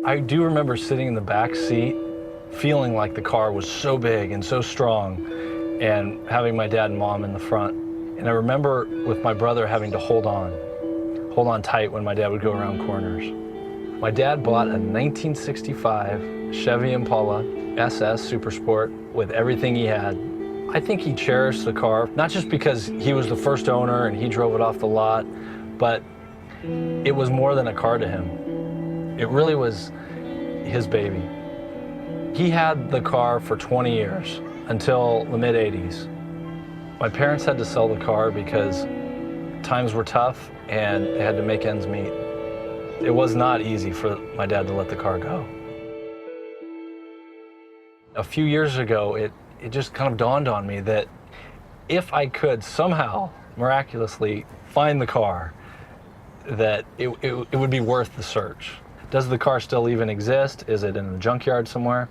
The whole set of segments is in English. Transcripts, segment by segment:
I do remember sitting in the back seat, feeling like the car was so big and so strong, and having my dad and mom in the front. And I remember with my brother having to hold on tight when my dad would go around corners. My dad bought a 1965 Chevy Impala SS Super Sport with everything he had. I think he cherished the car, not just because he was the first owner and he drove it off the lot, but it was more than a car to him. It really was his baby. He had the car for 20 years, until the mid-'80s. My parents had to sell the car because times were tough and they had to make ends meet. It was not easy for my dad to let the car go. A few years ago, it just kind of dawned on me that if I could somehow, miraculously, find the car, that it would be worth the search. Does the car still even exist? Is it in a junkyard somewhere?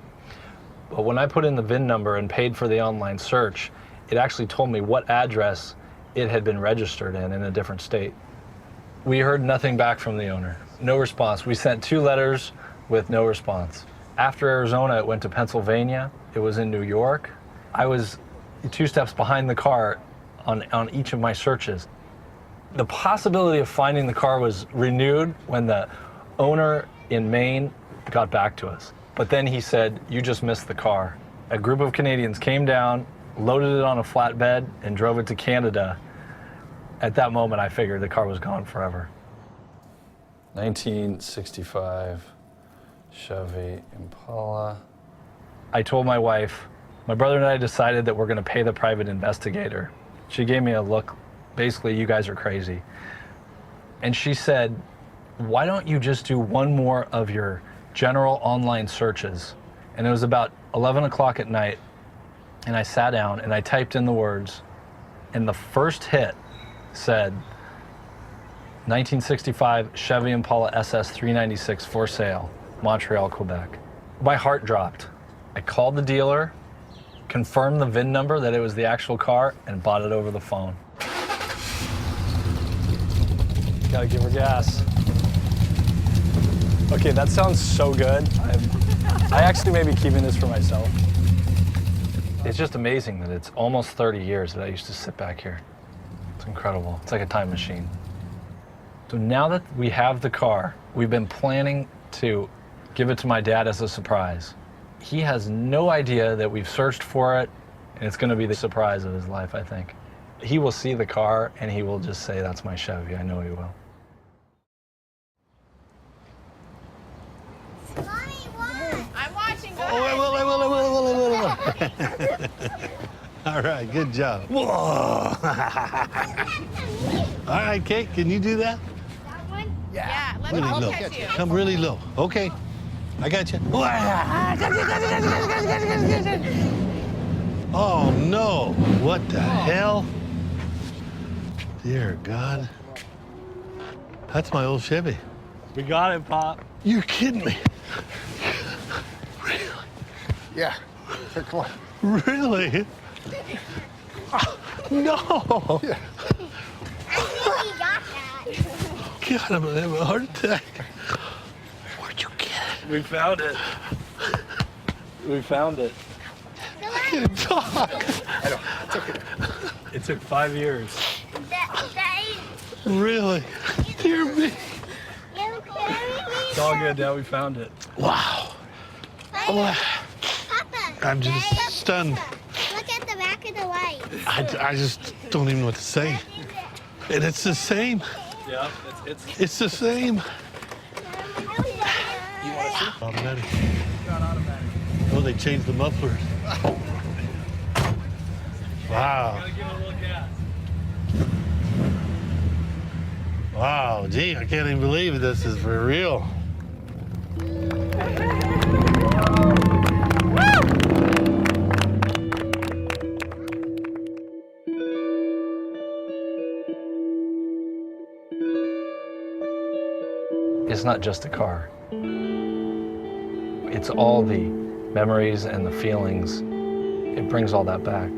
But when I put in the VIN number and paid for the online search, it actually told me what address it had been registered in a different state. We heard nothing back from the owner. No response. We sent 2 letters with no response. After Arizona, it went to Pennsylvania. It was in New York. I was 2 steps behind the car on each of my searches. The possibility of finding the car was renewed when the owner in Maine got back to us. But then he said, "You just missed the car." A group of Canadians came down, loaded it on a flatbed, and drove it to Canada. At that moment, I figured the car was gone forever. 1965 Chevy Impala. I told my wife, my brother and I decided that we're going to pay the private investigator. She gave me a look, basically, "You guys are crazy." And she said, "Why don't you just do one more of your general online searches?" And it was about 11 o'clock at night, and I sat down and I typed in the words, and the first hit said 1965 Chevy Impala SS 396 for sale, Montreal, Quebec. My heart dropped. I called the dealer, confirmed the VIN number that it was the actual car, and bought it over the phone. Gotta give her gas. Okay, that sounds so good. I actually may be keeping this for myself. It's just amazing that it's almost 30 years that I used to sit back here. It's incredible. It's like a time machine. So now that we have the car, we've been planning to give it to my dad as a surprise. He has no idea that we've searched for it, and it's going to be the surprise of his life, I think. He will see the car, and he will just say, "That's my Chevy." I know he will. I'm watching. Go Oh, I will. All right, good job. Whoa. All right, Kate, can you do that? That one? Yeah. Let me. Really I'll low. catch you. Come really low. Okay, I got you. Oh no! What the hell? Dear God. That's my old Chevy. We got it, Pop. You're kidding me. Really? Yeah. Here, come on. Really? No! Yeah. I got that. God, I'm gonna have a heart attack. Where'd you get it? We found it. We found it. I can't talk. I know. It's okay. It took 5 years. That is. Really? Dear me. It's all good now. We found it. Wow. Oh, Papa. I'm just stunned. Look at the back of the light. I just don't even know what to say. And it's the same. Yeah, It's the same. Automatic. Oh, they changed the mufflers. Wow. Gotta give it a little gas. Wow, gee, I can't even believe this is for real. It's not just a car. It's all the memories and the feelings. It brings all that back.